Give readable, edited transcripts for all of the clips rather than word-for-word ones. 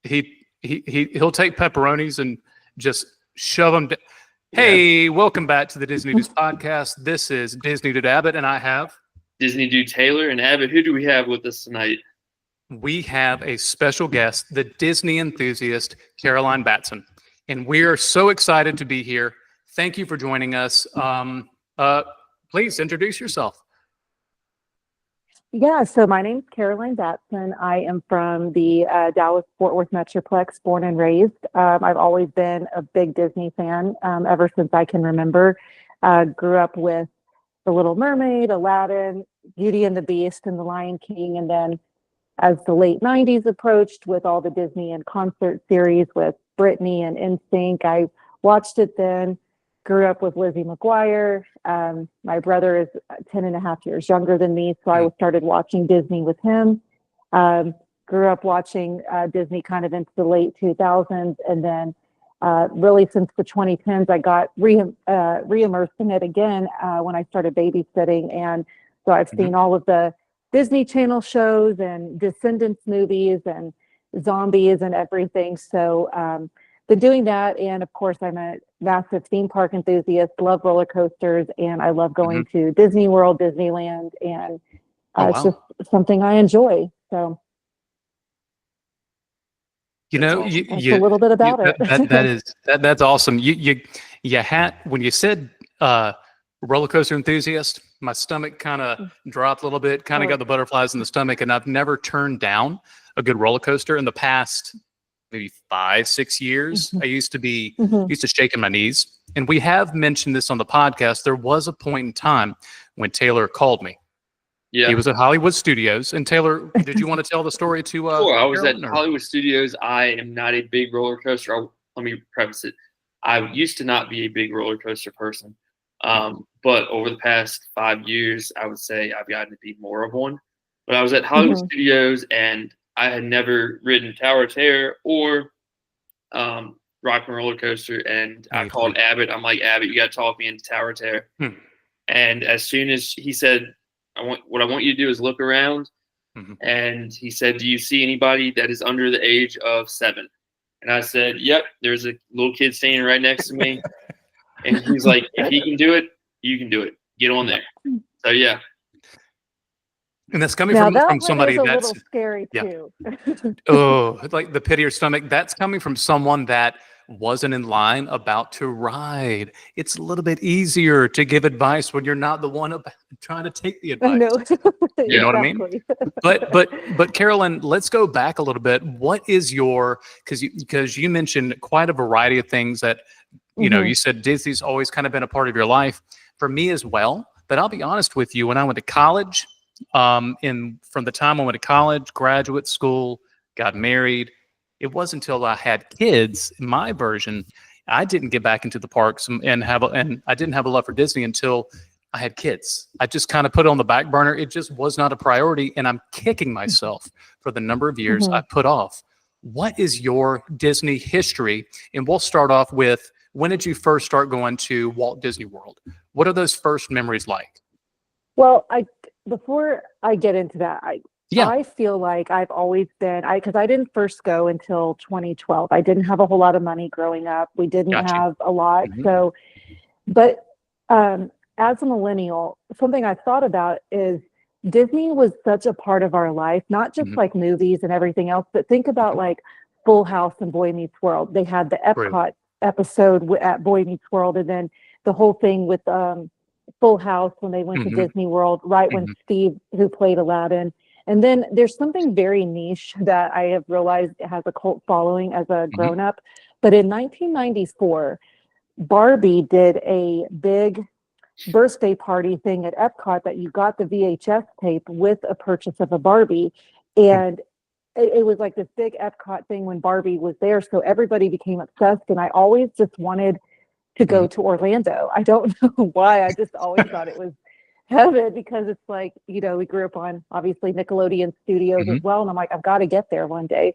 he'll take pepperonis and just shove them. Hey, welcome back to the Disney Dudes podcast. This is Disney Dude Abbott, and I have Disney Dude Taylor. And Abbott, who do we have with us tonight? We have a special guest, the Disney enthusiast, Caroline Batson. And we are so excited to be here. Thank you for joining us. Please introduce yourself. Yeah, so my name's Caroline Batson. I am from the Dallas-Fort Worth Metroplex, born and raised. I've always been a big Disney fan ever since I can remember. Grew up with The Little Mermaid, Aladdin, Beauty and the Beast, and The Lion King. And then as the late 90s approached with all the Disney and concert series with Britney and NSYNC, I watched it then. Grew up with Lizzie McGuire. My brother is 10 and a half years younger than me, so I started watching Disney with him. Grew up watching Disney kind of into the late 2000s, and then really since the 2010s, I got re-immersed in it again when I started babysitting. And so I've seen all of the Disney Channel shows and Descendants movies and zombies and everything. So been doing that, and of course I'm a massive theme park enthusiast, love roller coasters, and I love going to Disney World, Disneyland, and it's just something I enjoy. So that's a little bit about it. That's awesome. You had, when you said roller coaster enthusiast, my stomach kind of dropped a little bit, kind of got the butterflies in the stomach, and I've never turned down a good roller coaster in the past maybe 5-6 years. I used to be used to shaking my knees, and we have mentioned this on the podcast. There was a point in time when Taylor called me. Yeah, he was at Hollywood Studios. And Taylor, did you want to tell the story to? Sure. I was at Hollywood Studios. I am not a big roller coaster. Let me preface it. I used to not be a big roller coaster person, but over the past 5 years, I would say I've gotten to be more of one. But I was at Hollywood Studios, and I had never ridden Tower of Terror or Rock and Roller Coaster, and I called Abbott. I'm like, Abbott, you got to talk me into Tower of Terror. And as soon as he said, what I want you to do is look around, and he said, do you see anybody that is under the age of 7? And I said, yep, there's a little kid standing right next to me. And he's like, if he can do it, you can do it. Get on there. So, yeah. And that's coming from somebody that's a that's little scary too. Oh, like the pit of your stomach. That's coming from someone that wasn't in line about to ride. It's a little bit easier to give advice when you're not the one trying to take the advice. You know what I mean? But Carolyn, let's go back a little bit. What is your, because you mentioned quite a variety of things that you know, you said Disney's always kind of been a part of your life. For me as well. But I'll be honest with you, when I went to college, from the time I went to college, graduate school, got married, it wasn't until I had kids, in my version, I didn't get back into the parks and I didn't have a love for Disney until I had kids. I just kind of put it on the back burner. It just was not a priority, and I'm kicking myself for the number of years I put off. What is your Disney history? And we'll start off with, when did you first start going to Walt Disney World? What are those first memories like? Well, before I get into that, I feel like I've always been, because I didn't first go until 2012. I didn't have a whole lot of money growing up. We didn't have a lot. So, but as a millennial, something I thought about is Disney was such a part of our life, not just like movies and everything else, but think about like Full House and Boy Meets World. They had the Epcot episode at Boy Meets World, and then the whole thing with Full House when they went to Disney World, right when Steve, who played Aladdin. And then there's something very niche that I have realized has a cult following as a grown-up. But in 1994, Barbie did a big birthday party thing at Epcot that you got the VHS tape with a purchase of a Barbie. And it was like this big Epcot thing when Barbie was there. So everybody became obsessed. And I always just wanted to go to Orlando. I don't know why. I just always thought it was heaven, because it's like, you know, we grew up on obviously Nickelodeon Studios as well. And I'm like, I've got to get there one day.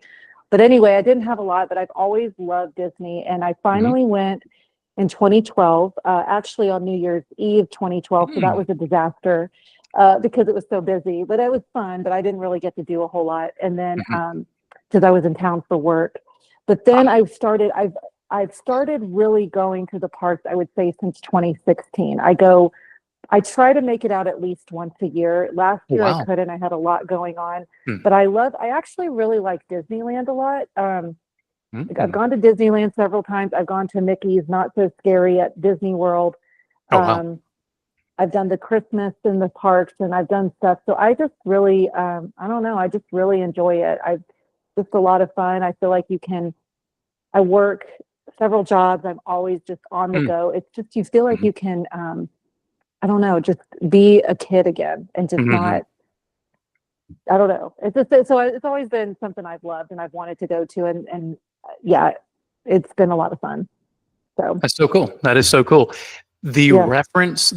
But anyway, I didn't have a lot, but I've always loved Disney. And I finally went in 2012, actually on New Year's Eve 2012. So that was a disaster because it was so busy, but it was fun, but I didn't really get to do a whole lot. And then because I was in town for work. But then I've started really going to the parks, I would say, since 2016. I try to make it out at least once a year. Last year I couldn't. I had a lot going on. But I actually really like Disneyland a lot. I've gone to Disneyland several times. I've gone to Mickey's Not So Scary at Disney World. I've done the Christmas in the parks, and I've done stuff. So I just really, I don't know, I just really enjoy it. Just a lot of fun. I feel like I work several jobs. I'm always just on the go. It's just, you feel like you can, I don't know, just be a kid again and just not, I don't know. It's always been something I've loved and I've wanted to go to. And yeah, it's been a lot of fun. So that's so cool. That is so cool. The reference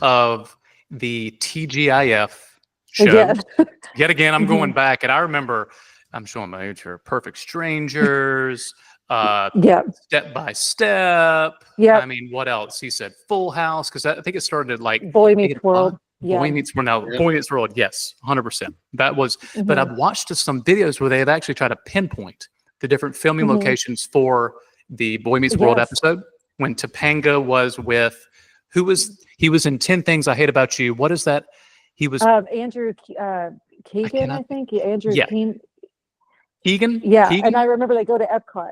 of the TGIF show. Yet again, I'm going back, and I remember, I'm showing my age here, Perfect Strangers, Step by Step. Yeah. I mean, what else? He said Full House, because I think it started like Boy Meets World. Boy Meets World. Now, Boy Meets World. Yes, 100%. That was. But I've watched some videos where they have actually tried to pinpoint the different filming locations for the Boy Meets World episode. When Topanga was with, he was in 10 Things I Hate About You. What is that? He was Andrew Keegan, I think. Andrew Keegan. Yeah, Keegan? And I remember they go to Epcot.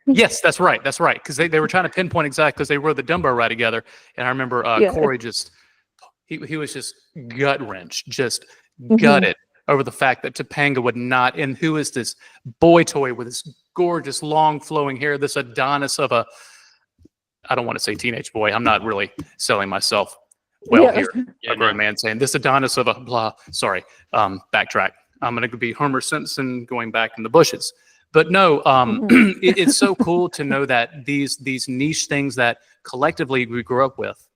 Yes, that's right. That's right. Because they were trying to pinpoint exactly, because they rode the Dumbo ride together. And I remember Corey he was just gut wrenched, just gutted over the fact that Topanga would not. And who is this boy toy with this gorgeous long flowing hair, this Adonis of a, I don't want to say teenage boy. I'm not really selling myself well here. A grown man saying this Adonis of a blah. Sorry, backtrack. I'm going to be Homer Simpson going back in the bushes. But no, it's so cool to know that these niche things that collectively we grew up with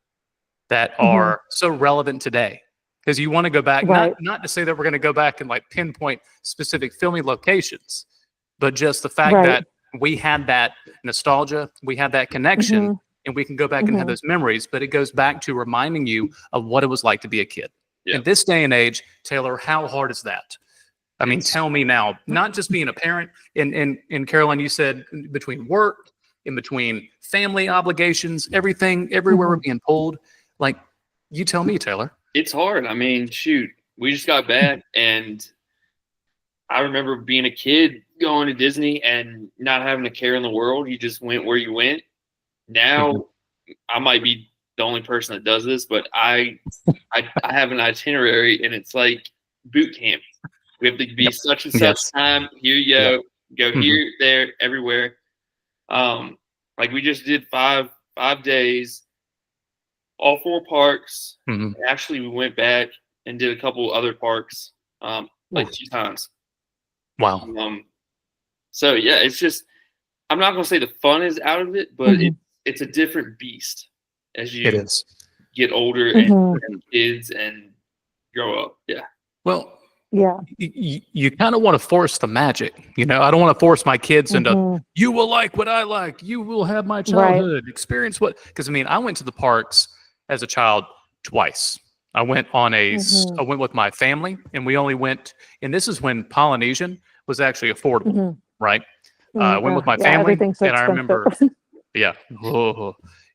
that are so relevant today. Because you want to go back, not to say that we're going to go back and like pinpoint specific filming locations, but just the fact that we had that nostalgia, we had that connection, and we can go back and have those memories. But it goes back to reminding you of what it was like to be a kid. In this day and age, Taylor, how hard is that? I mean, tell me now, not just being a parent, and Caroline, you said between work, in between family obligations, everything, everywhere we're being pulled. Like, you tell me, Taylor. It's hard. I mean, shoot, we just got back, and I remember being a kid going to Disney and not having a care in the world. You just went where you went. Now, I might be the only person that does this, but I have an itinerary, and it's like boot camp. We have to be such and such time. Here you go. Go here, there, everywhere. Like we just did five days, all 4 parks. Actually, we went back and did a couple other parks, like 2 times. Wow. So yeah, it's just, I'm not gonna say the fun is out of it, but it's a different beast as you get older and kids and grow up. Yeah. Well. Yeah, you kind of want to force the magic, you know. I don't want to force my kids into. You will like what I like. You will have my childhood experience. Because I mean, I went to the parks as a child twice. I went on I went with my family, and we only went. And this is when Polynesian was actually affordable, right? I went with my family, and I remember,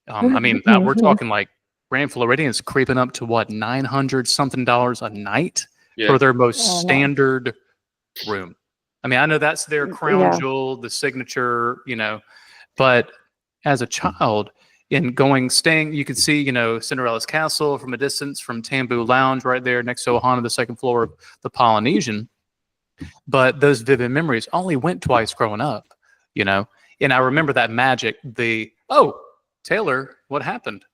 I mean, we're talking like Grand Floridian's creeping up to what, $900 something a night. For their most standard room. I mean, I know that's their crown jewel, the signature, you know, but as a child staying, you could see, you know, Cinderella's Castle from a distance from Tambu Lounge right there next to Ohana, the second floor of the Polynesian. But those vivid memories only went twice growing up, you know, and I remember that magic, Taylor, what happened?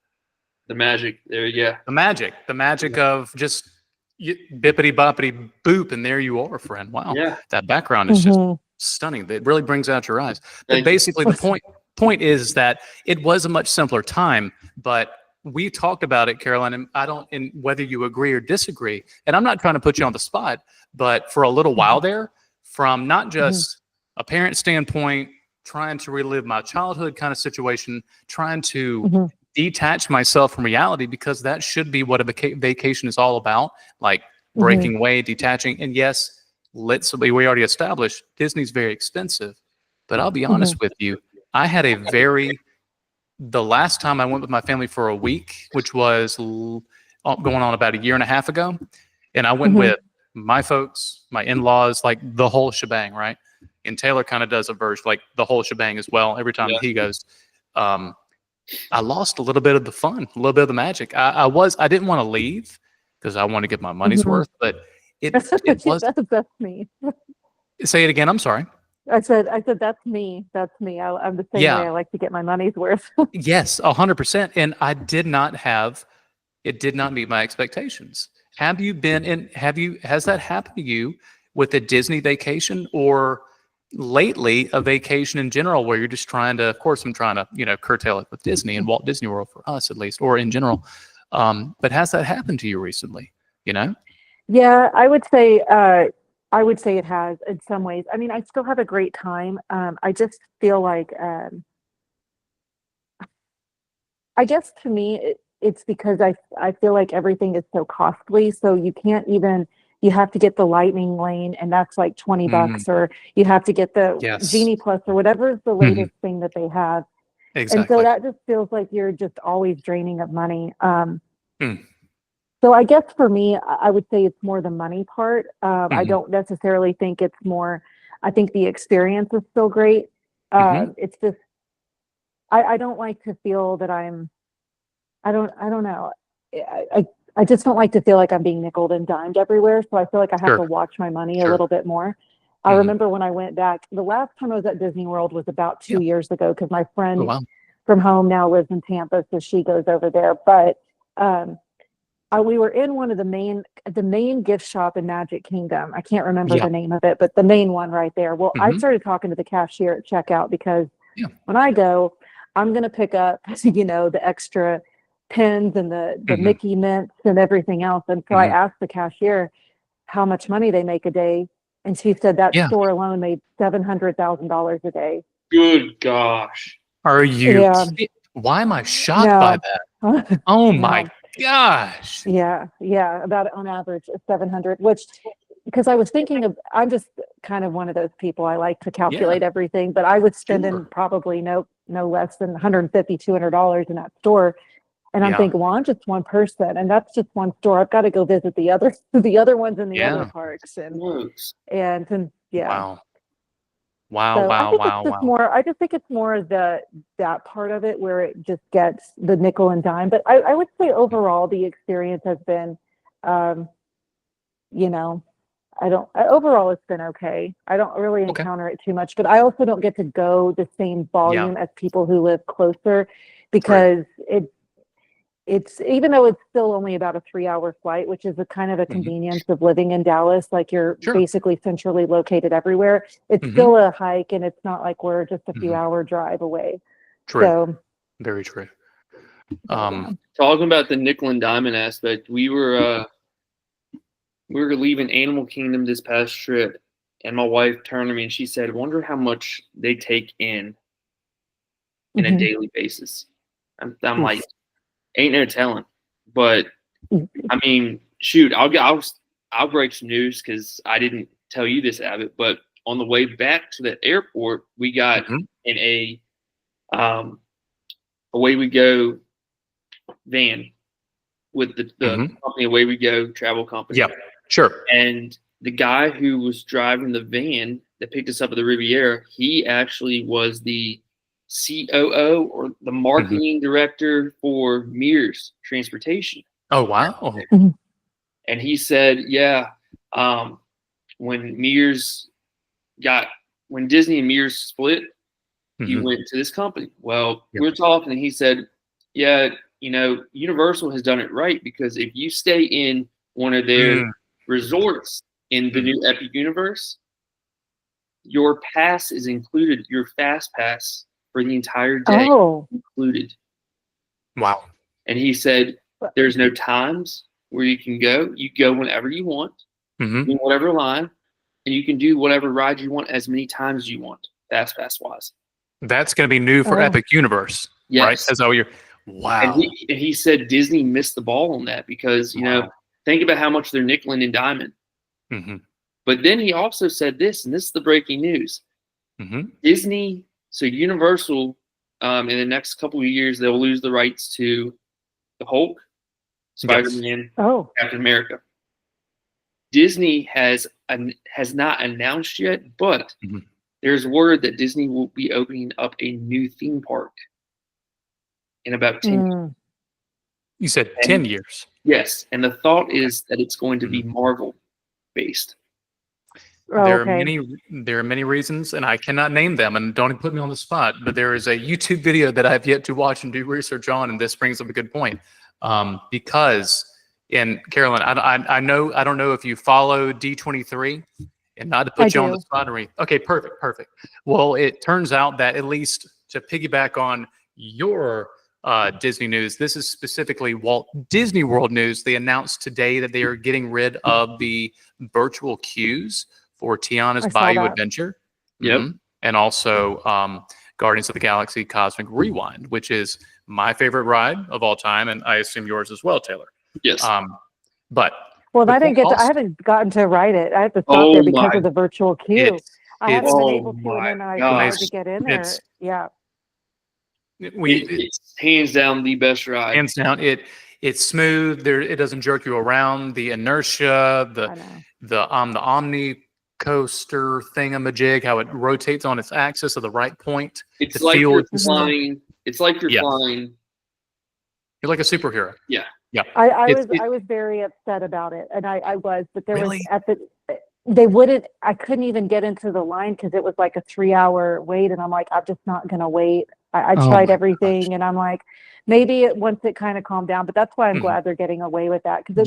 The magic there. Yeah. The magic of just, bippity boppity boop, and there you are, friend. Wow, that background is just stunning. It really brings out your eyes. But basically, the point is that it was a much simpler time. But we talked about it, Caroline, and whether you agree or disagree. And I'm not trying to put you on the spot, but for a little while there, from not just a parent standpoint, trying to relive my childhood kind of situation, trying to detach myself from reality, because that should be what a vacation is all about, like breaking away, detaching. And yes, we already established Disney's very expensive, but I'll be honest with you, I had the last time I went with my family for a week, which was going on about a year and a half ago, and I went with my folks, my in-laws, like the whole shebang, right? And Taylor kind of does a version, like the whole shebang as well. Every time he goes, I lost a little bit of the fun, a little bit of the magic. I didn't want to leave because I want to get my money's worth, but it was. That's me. Say it again. I'm sorry. I said that's me. That's me. I'm the same way. I like to get my money's worth. Yes, 100%. And it did not meet my expectations. Has that happened to you with a Disney vacation, or lately a vacation in general, where you're just trying to, of course I'm trying to, curtail it with Disney and Walt Disney World for us at least, or in general. But has that happened to you recently? Yeah, I would say it has in some ways. I mean, I still have a great time. I just feel like, I guess to me, it's because I feel like everything is so costly. So you have to get the lightning lane, and that's like $20, or you have to get the Genie Plus, or whatever is the latest thing that they have. Exactly. And so that just feels like you're just always draining of money. So I guess for me, I would say it's more the money part. I don't necessarily think it's more. I think the experience is still great. It's just I don't like to feel that I don't know. I just don't like to feel like I'm being nickeled and dimed everywhere. So I feel like I have to watch my money a little bit more. I remember when I went back, the last time I was at Disney World was about 2 years ago, because my friend from home now lives in Tampa, so she goes over there. But we were in one of the main gift shop in Magic Kingdom. I can't remember the name of it, but the main one right there. Well, I started talking to the cashier at checkout, because when I go, I'm going to pick up, the extra pins and the Mickey mints and everything else. And so I asked the cashier how much money they make a day. And she said that store alone made $700,000 a day. Good gosh. Are you? Why am I shocked by that? Oh my gosh. Yeah. About on average 700, because I was thinking I'm just kind of one of those people. I like to calculate everything, but I was spending probably no less than $150, $200 in that store. And I'm thinking, well, I'm just one person, and that's just one store. I've got to go visit the other ones in the other parks, and Wow. So I just think it's more that part of it where it just gets the nickel and dime. But I would say overall the experience has been, overall it's been okay. I don't really encounter it too much, but I also don't get to go the same volume as people who live closer, because it's even though it's still only about a 3-hour flight, which is a kind of a convenience of living in Dallas, like you're basically centrally located everywhere. It's still a hike, and it's not like we're just a few hour drive away. True. So, very true. Talking about the nickel and diamond aspect, we were leaving Animal Kingdom this past trip, and my wife turned to me and she said, "Wonder how much they take in a daily basis." I'm like, ain't no telling. But I mean, shoot, I'll break some news, because I didn't tell you this, Abbott. But on the way back to the airport, we got in a Away We Go van with the company Away We Go travel company. Yeah, sure. And the guy who was driving the van that picked us up at the Riviera, he actually was the COO, or the marketing director for Mears Transportation. Oh, wow. And he said, when Disney and Mears split, he went to this company. Well, we were talking, and he said, Universal has done it right, because if you stay in one of their resorts in the new Epic Universe, your pass is included, your fast pass for the entire day included. Wow. And he said, there's no times where you can go. You go whenever you want, in whatever line, and you can do whatever ride you want as many times as you want, fast pass wise. That's going to be new for Epic Universe, right? That's how wow. And he said Disney missed the ball on that, because, think about how much they're nickeling and diming. But then he also said this, and this is the breaking news. Disney, so Universal, in the next couple of years, they'll lose the rights to the Hulk, Spider-Man, Captain America. Disney has not announced yet, but there's word that Disney will be opening up a new theme park in about 10 years. You said 10 years. Yes, and the thought is that it's going to be Marvel based. There are many reasons, and I cannot name them, and don't even put me on the spot. But there is a YouTube video that I've yet to watch and do research on, and this brings up a good point. Because in Carolyn, I don't know if you follow D23, and not to put you on the spot or anything. Okay, perfect. Well, it turns out that, at least to piggyback on your Disney news, this is specifically Walt Disney World news. They announced today that they are getting rid of the virtual queues for Tiana's Bayou Adventure. And also Guardians of the Galaxy Cosmic Rewind, which is my favorite ride of all time, and I assume yours as well, Taylor. Yes. Well, I haven't gotten to ride it. I have to stop there because of the virtual queue. I haven't been able to, and then I tried to get in there. It's hands down the best ride. Hands down, it's smooth. It doesn't jerk you around. The inertia, the Omni coaster thingamajig, how it rotates on its axis at the right point. It's like you're flying. It's like you're flying. You're like a superhero. Yeah. I was very upset about it, and I was, but there was they wouldn't. I couldn't even get into the line because it was like a 3-hour wait, and I'm like, I'm just not gonna wait. I tried everything, and I'm like, maybe once it kind of calmed down. But that's why I'm glad they're getting away with that, because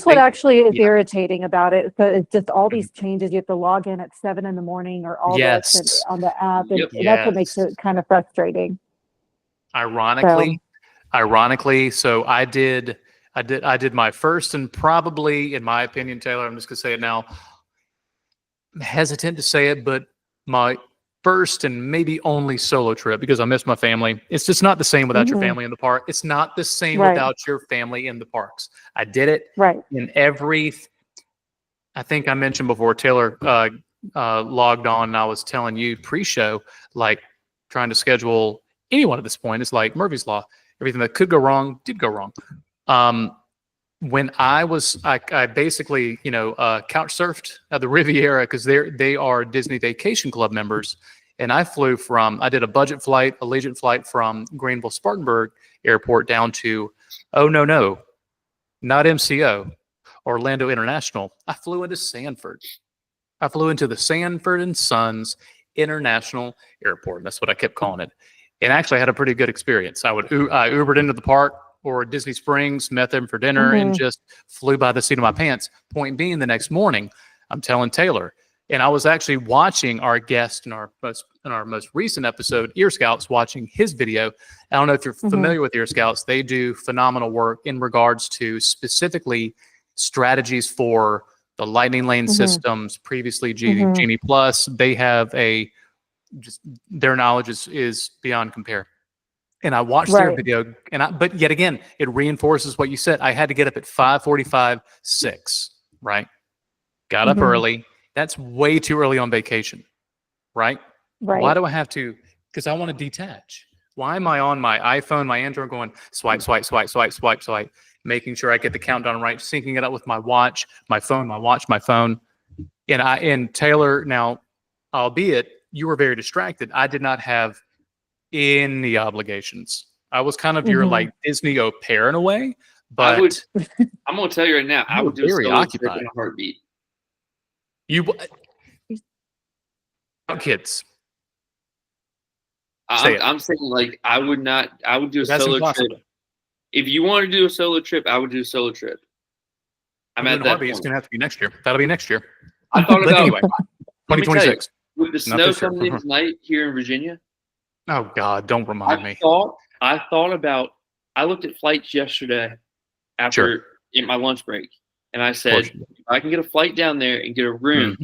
what actually is irritating about it. So it's just all these changes. You have to log in at 7 a.m. or all this on the app, and that's what makes it kind of frustrating. Ironically, so I did my first, and probably, in my opinion, Taylor, I'm just gonna say it now. I'm hesitant to say it, but my first and maybe only solo trip, because I miss my family. It's just not the same without your family in the park. It's not the same without your family in the parks. I did it in every. I think I mentioned before, Taylor logged on, and I was telling you pre-show, like trying to schedule anyone at this point. It's like Murphy's Law. Everything that could go wrong did go wrong. When I basically, couch surfed at the Riviera, because they are Disney Vacation Club members. And I did a budget flight, Allegiant flight from Greenville Spartanburg Airport down to, not MCO, Orlando International. I flew into Sanford. I flew into the Sanford and Sons International Airport. That's what I kept calling it. And actually I had a pretty good experience. I Ubered into the park or Disney Springs, met them for dinner, and just flew by the seat of my pants. Point being, the next morning, I'm telling Taylor, and I was actually watching our guest in our most recent episode, Ear Scouts, watching his video. I don't know if you're familiar with Ear Scouts. They do phenomenal work in regards to specifically strategies for the Lightning Lane systems, previously Genie Plus. They have their knowledge is beyond compare. And I watched their video, but yet again, it reinforces what you said. I had to get up at 5:45, 6, right? Got up early. That's way too early on vacation, right? Why do I have to? Because I want to detach. Why am I on my iPhone, my Android, going swipe, swipe, swipe, swipe, swipe, swipe, making sure I get the countdown right, syncing it up with my watch, my phone, my watch, my phone. And Taylor, now, albeit you were very distracted, I did not have any obligations. I was kind of your like Disney au pair in a way, but I'm going to tell you right now, I would do very occupied in a heartbeat. Kids. I'm saying, like, I would do a solo trip. If you want to do a solo trip, I would do a solo trip. I'm at that point. It's going to have to be next year. That'll be next year. I thought about anyway, 2026. With the snow coming in tonight here in Virginia. Oh God, don't remind me. I thought about. I looked at flights yesterday after in my lunch break, and I said, if I can get a flight down there and get a room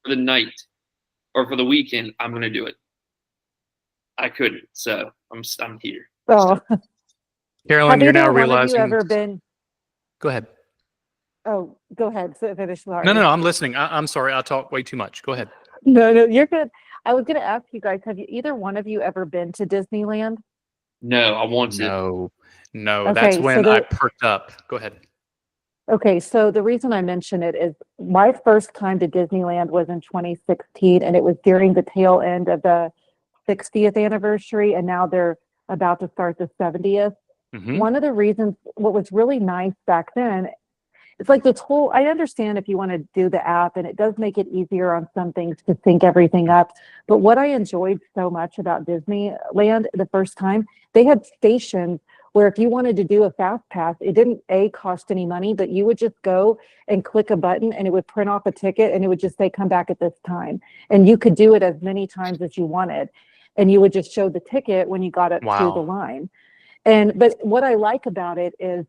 for the night or for the weekend, I'm going to do it. I couldn't, so I'm here. Oh, Carolyn, you're now realizing. Have you ever been? Go ahead. Oh, go ahead. Finish. No, Sorry. I'm listening. I'm sorry. I talk way too much. Go ahead. No, you're good. I was going to ask you guys, have you either one of you ever been to Disneyland? No, I want to. No. That's Okay, when I perked up. Go ahead. Okay, so the reason I mention it is my first time to Disneyland was in 2016, and it was during the tail end of the 60th anniversary, and now they're about to start the 70th. One of the reasons, what was really nice back then, it's like this whole, I understand if you want to do the app, and it does make it easier on some things to sync everything up. But what I enjoyed so much about Disneyland the first time, they had stations where if you wanted to do a fast pass, it didn't cost any money, but you would just go and click a button and it would print off a ticket and it would just say, come back at this time. And you could do it as many times as you wanted. And you would just show the ticket when you got up to the line. But what I like about it is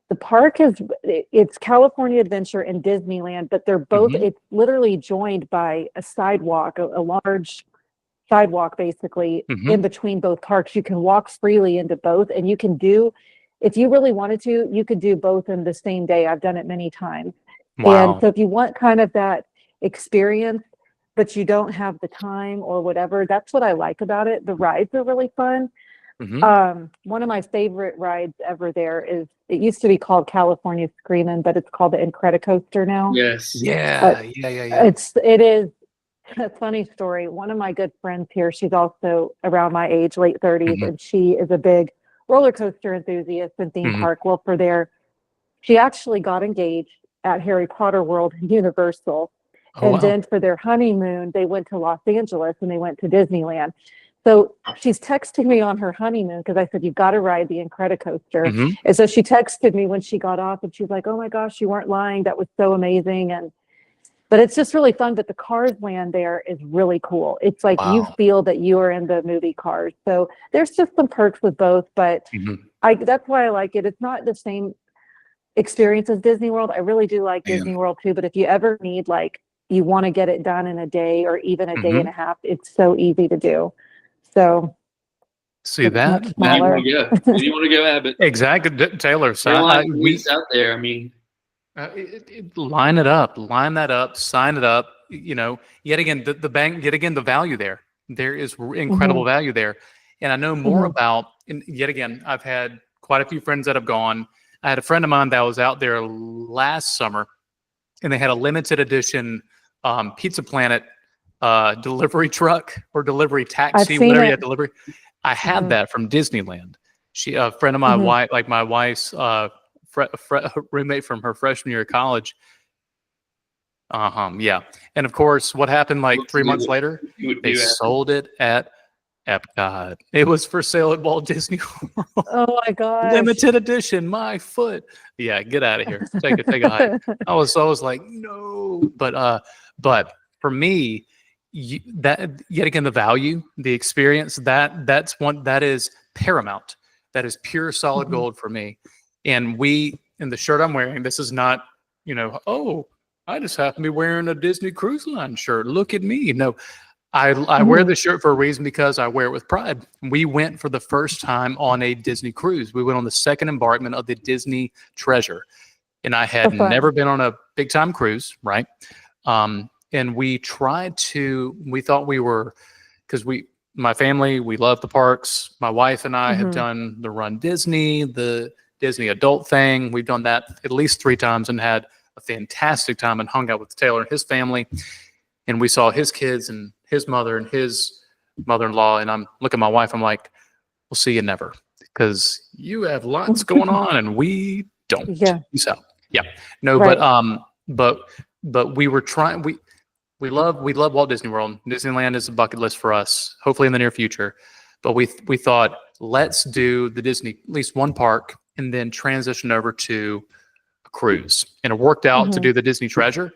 the park it's California Adventure and Disneyland, but they're both, it's literally joined by a sidewalk, a large sidewalk basically in between both parks. You can walk freely into both, and you can do, if you really wanted to, you could do both in the same day. I've done it many times. And so if you want kind of that experience, but you don't have the time or whatever, that's what I like about it. The rides are really fun. One of my favorite rides ever there is, it used to be called California Screamin', but it's called the Incredicoaster now. Yes. Yeah. It is a funny story. One of my good friends here, she's also around my age, late 30s, and she is a big roller coaster enthusiast and theme park. Well, she actually got engaged at Harry Potter World in Universal. Then for their honeymoon, they went to Los Angeles and they went to Disneyland. So she's texting me on her honeymoon because I said, you've got to ride the Incredicoaster. And so she texted me when she got off and she's like, oh my gosh, you weren't lying. That was so amazing. But it's just really fun. But the Cars land there is really cool. It's like you feel that you are in the movie Cars. So there's just some perks with both. But that's why I like it. It's not the same experience as Disney World. I really do like Disney World too. But if you ever need, like, you want to get it done in a day or even a day and a half, it's so easy to do. So see that? You want to go, Abbott? Exactly, Taylor. So out there. I mean, line it up, line that up, sign it up. You know, yet again, the bank, yet again, the value there. There is incredible value there, and I know more about. And yet again, I've had quite a few friends that have gone. I had a friend of mine that was out there last summer, and they had a limited edition Pizza Planet delivery truck or delivery taxi, whatever you had delivery. I had that from Disneyland. She, a friend of my wife, like my wife's roommate from her freshman year of college. Yeah. And of course, what happened like 3 months later? They sold it at Epcot. It was for sale at Walt Disney World. Oh my God! Limited edition. My foot. Yeah, get out of here. Take a hike. I was like, no. But for me, that yet again, the value, the experience, that's one that is paramount. That is pure solid gold for me. And in the shirt I'm wearing, this is not, oh, I just happen to be wearing a Disney Cruise Line shirt. Look at me. No, I wear the shirt for a reason, because I wear it with pride. We went for the first time on a Disney cruise. We went on the second embarkment of the Disney Treasure. And I had never been on a big time cruise, right? And we thought we were, because my family, we love the parks. My wife and I have done the Run Disney, the Disney adult thing. We've done that at least 3 times and had a fantastic time and hung out with Taylor and his family. And we saw his kids and his mother and his mother-in-law. And I'm looking at my wife, I'm like, we'll see you never, because you have lots going on and we don't. Yeah. So, yeah. No, right. But we were trying, we love Walt Disney World. Disneyland is a bucket list for us, hopefully in the near future. But we thought, let's do the Disney, at least one park, and then transition over to a cruise. And it worked out to do the Disney Treasure.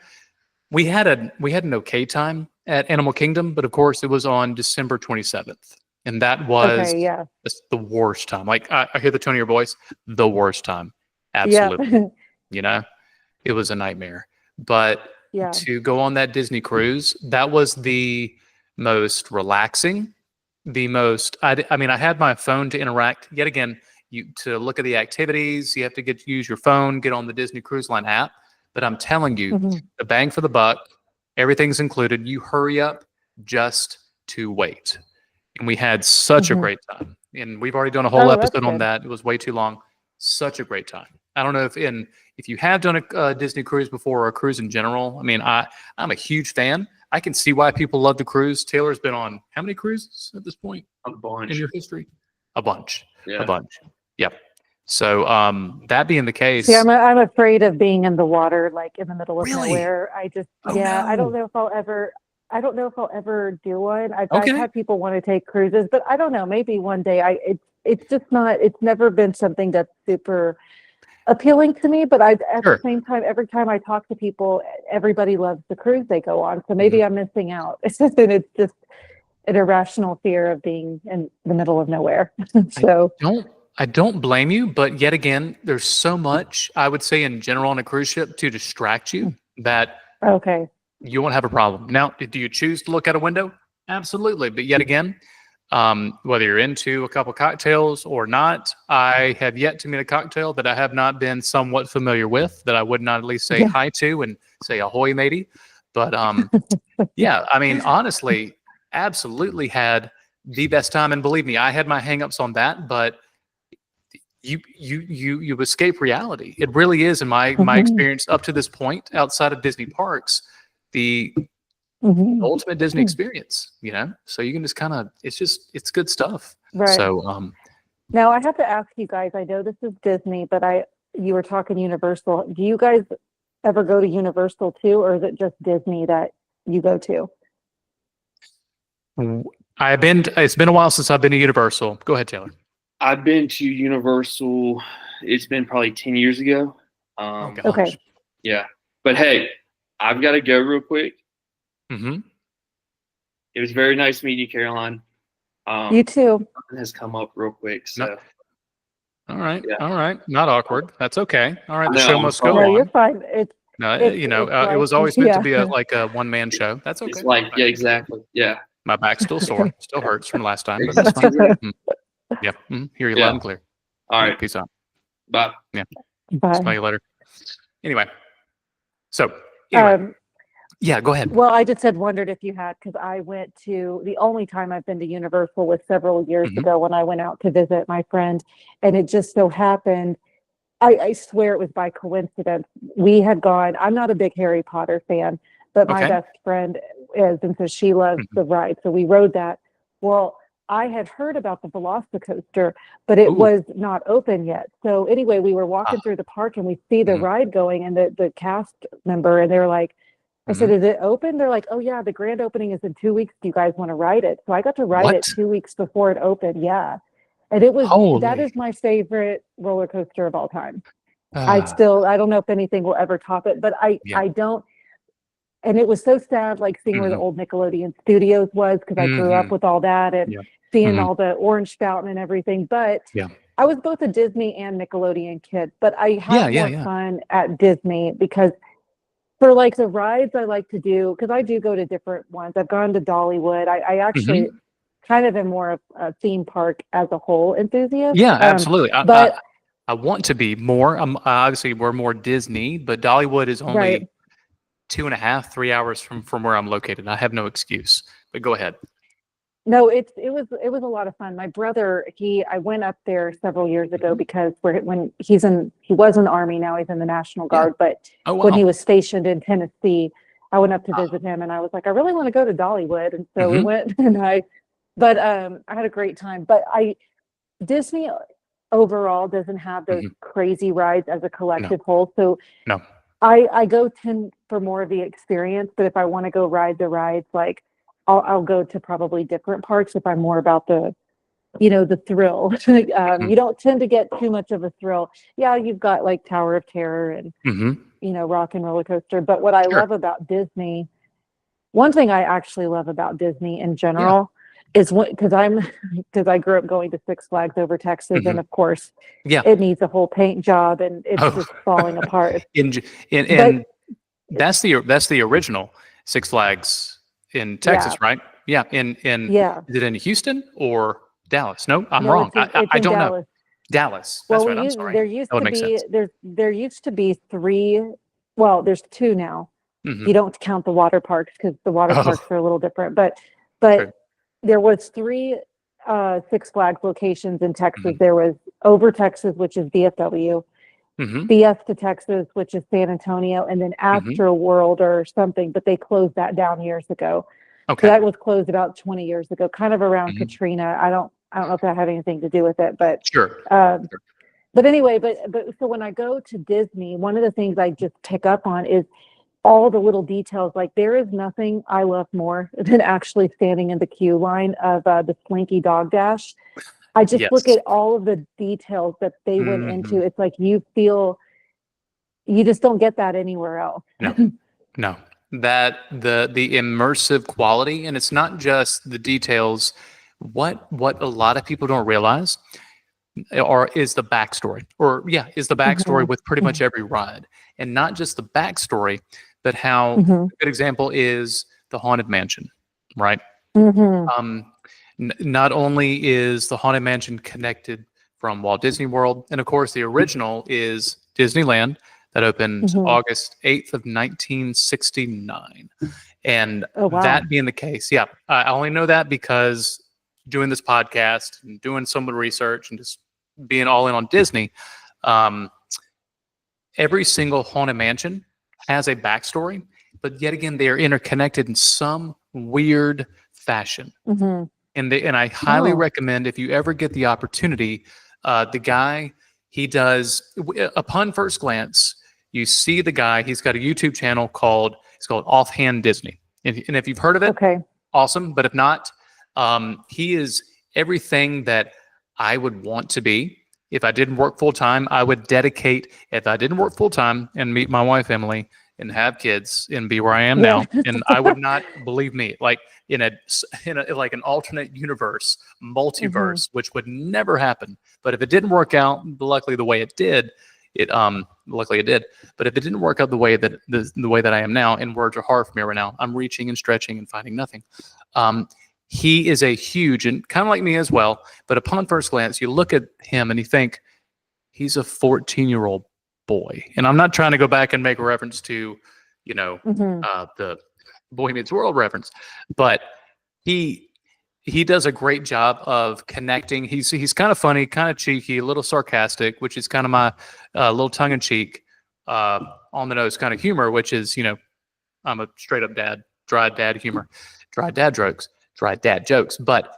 We had an okay time at Animal Kingdom, but of course it was on December 27th. And that was just the worst time. Like, I hear the tone of your voice, the worst time. Absolutely. Yeah. It was a nightmare. But to go on that Disney cruise, that was the most relaxing, the most, I mean, I had my phone to interact. Yet again, to look at the activities, you have to use your phone, get on the Disney Cruise Line app. But I'm telling you, the bang for the buck, everything's included. You hurry up just to wait. And we had such a great time. And we've already done a whole episode on that. It was way too long. Such a great time. I don't know if you have done a Disney cruise before or a cruise in general. I mean, I'm a huge fan. I can see why people love the cruise. Taylor's been on how many cruises at this point? A bunch. In your history? A bunch. Yeah. A bunch. Yep. So that being the case. See, I'm afraid of being in the water, like in the middle of nowhere. I just, no. I don't know if I'll ever do one. I've had people want to take cruises, but I don't know. Maybe one day. It's just not. It's never been something that's super appealing to me. But at the same time, every time I talk to people, everybody loves the cruise they go on. So maybe I'm missing out. It's just an irrational fear of being in the middle of nowhere. So I don't blame you, but yet again, there's so much I would say in general on a cruise ship to distract you that you won't have a problem. Now, do you choose to look out a window? Absolutely. But yet again, whether you're into a couple cocktails or not, I have yet to meet a cocktail that I have not been somewhat familiar with, that I would not at least say hi to and say ahoy, matey. But yeah, I mean, honestly, absolutely had the best time. And believe me, I had my hangups on that, but you escape reality. It really is, in my experience up to this point, outside of Disney parks, the ultimate Disney experience, so you can just kind of, it's good stuff. Right. So now I have to ask you guys, I know this is Disney, but you were talking Universal. Do you guys ever go to Universal too, or is it just Disney that you go to? It's been a while since I've been to Universal. Go ahead, Taylor. I've been to Universal. It's been probably 10 years ago. Okay. Yeah. But hey, I've got to go real quick. It was very nice meeting you, Caroline. You too. Something has come up real quick. So. All right. Yeah. All right. Not awkward. That's okay. All right. The show must go on. No, you're fine. It was always meant to be a one-man show. That's okay. It's exactly. Yeah. My back's still sore. Still hurts from last time. But that's fine. Yeah. Hear you loud and clear. All right. Peace out. Bye. Yeah. Bye. Smell you later. Anyway. So, yeah, go ahead. Well, I just had wondered if you had, because I went to, the only time I've been to Universal was several years ago when I went out to visit my friend. And it just so happened, I swear it was by coincidence. We had gone, I'm not a big Harry Potter fan, but my best friend is, and so she loves the ride. So we rode that. Well, I had heard about the Velocicoaster, but it was not open yet. So anyway, we were walking through the park and we see the ride going, and the cast member, and they were like, I said, is it open? They're like, oh yeah, the grand opening is in 2 weeks. Do you guys want to ride it? So I got to ride it 2 weeks before it opened. Yeah. And it was, that is my favorite roller coaster of all time. I don't know if anything will ever top it, but I don't. And it was so sad, like seeing where the old Nickelodeon Studios was, because I grew up with all that and seeing all the orange fountain and everything. But I was both a Disney and Nickelodeon kid, but I had more fun at Disney, because for like the rides I like to do, because I do go to different ones. I've gone to Dollywood. I actually kind of am more of a theme park as a whole enthusiast. Yeah, absolutely. But I want to be more. Obviously, we're more Disney, but Dollywood is only 2.5, 3 hours from where I'm located. I have no excuse. But go ahead. No, it was a lot of fun. My brother, I went up there several years ago because when he was in the Army, now he's in the National Guard. But when he was stationed in Tennessee, I went up to visit him, and I was like, I really want to go to Dollywood, and so we went, and I had a great time. But Disney overall doesn't have those crazy rides as a collective whole. So I go for more of the experience, but if I want to go ride the rides, like I'll go to probably different parks if I'm more about the thrill. You don't tend to get too much of a thrill. Yeah, you've got like Tower of Terror and Rock and Roller Coaster. But what I love about Disney, one thing I actually love about Disney in general is because I grew up going to Six Flags over Texas, and of course, it needs a whole paint job, and it's just falling apart. And that's the original Six Flags in Texas, right? Yeah. Is it in Houston or Dallas? No, I'm wrong. I don't know. Dallas. That's Well, right. I'm sorry. there used That would to make be sense. there used to be three. Well, there's two now. Mm-hmm. You don't count the water parks because the water parks are a little different. But True. there was three Six Flags locations in Texas. Mm-hmm. There was Over Texas, which is DFW, Mm-hmm. Fiesta Texas, which is San Antonio, and then Mm-hmm. Astro World or something. But they closed that down years ago. Okay. So that was closed about 20 years ago, kind of around Mhm. Katrina. I don't know if that had anything to do with it, but Sure. but anyway, but so when I go to Disney, one of the things I just pick up on is all the little details. Like there is nothing I love more than actually standing in the queue line of the Slinky Dog Dash. I just look Yes. at all of the details that they went Mhm. into. It's like you just don't get that anywhere else. No. That the immersive quality, and it's not just the details. What a lot of people don't realize is the backstory, is the backstory Mhm. with pretty much every ride, and not just the backstory, but how Mhm. a good example is the Haunted Mansion, right? Mhm. Not only is the Haunted Mansion connected from Walt Disney World, and of course the original is Disneyland that opened Mhm. August 8th of 1969. And Oh wow. that being the case, yeah, I only know that because doing this podcast and doing some of the research and just being all in on Disney, every single Haunted Mansion has a backstory, but yet again, they are interconnected in some weird fashion. Mhm. And I highly Oh. recommend, if you ever get the opportunity, the guy, he does, upon first glance, you see the guy, he's got a YouTube channel it's called Offhand Disney. And if you've heard of it, Okay. awesome. But if not, he is everything that I would want to be. If I didn't work full time, if I didn't work full time and meet my wife, Emily, and have kids and be where I am now, and I would not, believe me, like in a like an alternate universe, multiverse, which would never happen. But if it didn't work out, luckily the way it did, luckily it did. But if it didn't work out the way that the way that I am now, and words are hard for me right now, I'm reaching and stretching and finding nothing. He is a huge, and kind of like me as well, but upon first glance, you look at him and you think he's a 14-year-old boy. And I'm not trying to go back and make a reference to, the Boy Meets World reference, but he does a great job of connecting. He's kind of funny, kind of cheeky, a little sarcastic, which is kind of my little tongue in cheek, on the nose kind of humor, which is, I'm a straight up dad, dry dad humor, dry dad jokes. But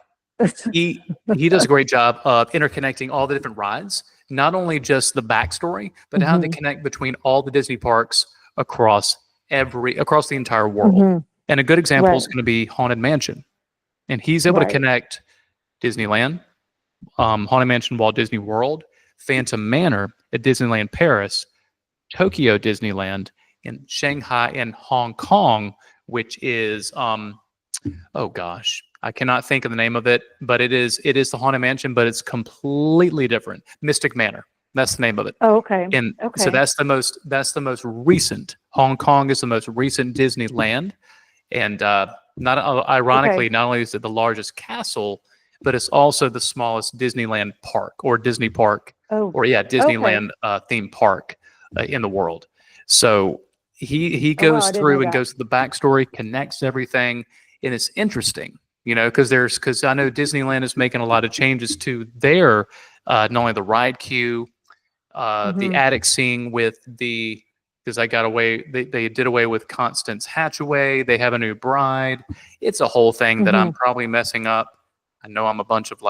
he does a great job of interconnecting all the different rides, not only just the backstory, but how they connect between all the Disney parks across the entire world. And a good example is going to be Haunted Mansion. And he's able to connect Disneyland, Haunted Mansion, Walt Disney World, Phantom Manor at Disneyland Paris, Tokyo Disneyland, and Shanghai and Hong Kong, which is oh gosh, I cannot think of the name of it, but it is the Haunted Mansion, but it's completely different. Mystic Manor. That's the name of it. Oh, okay. And so that's the most recent. Hong Kong is the most recent Disneyland. And not ironically, not only is it the largest castle, but it's also the smallest Disneyland park or Disney park Disneyland theme park in the world. So he goes through and goes to the backstory, connects everything, and it's interesting, because I know Disneyland is making a lot of changes to their not only the ride queue, the attic scene with because they did away with Constance Hatchaway. They have a new bride. It's a whole thing that I'm probably messing up. I know I'm a bunch of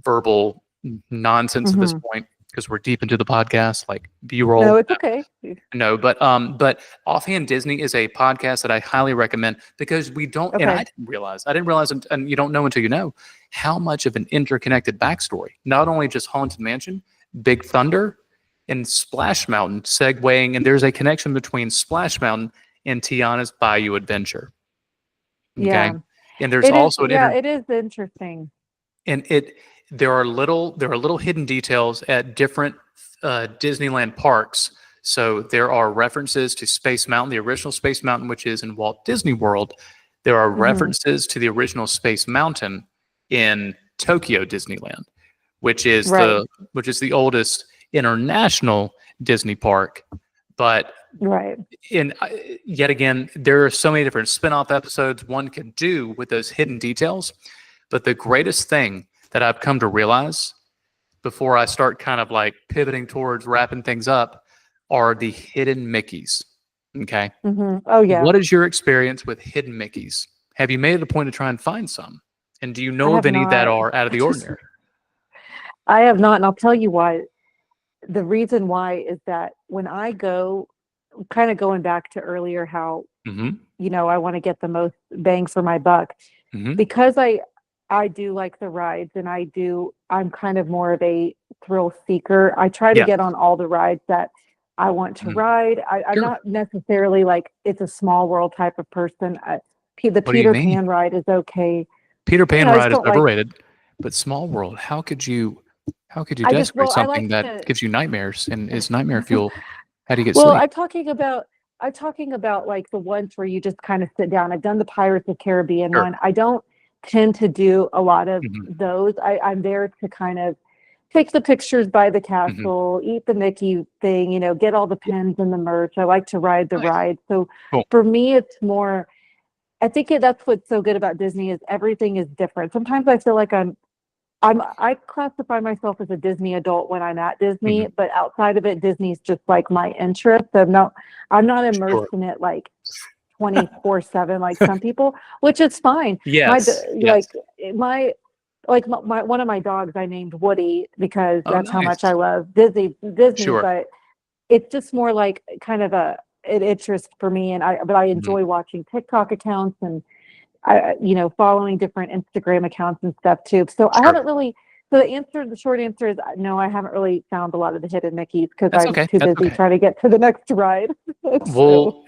verbal nonsense at this point because we're deep into the podcast, like B-roll. No, it's okay. No, but Offhand Disney is a podcast that I highly recommend because we don't, and I didn't realize, and you don't know until you know how much of an interconnected backstory. Not only just Haunted Mansion, Big Thunder, and Splash Mountain segueing, and there's a connection between Splash Mountain and Tiana's Bayou Adventure. Okay, and there's also it is interesting, and there are little hidden details at different Disneyland parks. So there are references to Space Mountain, the original Space Mountain, which is in Walt Disney World. There are references to the original Space Mountain in Tokyo Disneyland. which is the oldest international Disney park. But yet again, there are so many different spin-off episodes one could do with those hidden details. But the greatest thing that I've come to realize before I start kind of like pivoting towards wrapping things up are the hidden Mickeys. Okay. Oh yeah. What is your experience with hidden Mickeys? Have you made it a point to try and find some? And do you know of any that are out of the ordinary? I have not, and I'll tell you why. The reason why is that when I go, kind of going back to earlier, how I want to get the most bang for my buck, because I do like the rides, and I'm kind of more of a thrill seeker. I try to get on all the rides that I want to ride. I'm not necessarily like it's a Small World type of person. The Peter Pan ride is okay. Peter Pan ride is overrated, but Small World, how could you desecrate something that gives you nightmares and is nightmare fuel? How do you get sleep? I'm talking about like the ones where you just kind of sit down. I've done the Pirates of the Caribbean one. I don't tend to do a lot of those. I'm there to kind of take the pictures by the castle, eat the Mickey thing, get all the pins and the merch. I like to ride the ride. So for me, it's more, I think that's what's so good about Disney is everything is different. Sometimes I feel like I classify myself as a Disney adult when I'm at Disney, but outside of it, Disney's just like my interest. I'm not immersed in it like 24/7 like some people, which is fine. Like one of my dogs I named Woody because that's how much I love Disney. But it's just more like kind of an interest for me, and I enjoy watching TikTok accounts and following different Instagram accounts and stuff too. So I haven't really. So the short answer is no. I haven't really found a lot of the hidden Mickeys because I'm too busy trying to get to the next ride. Well,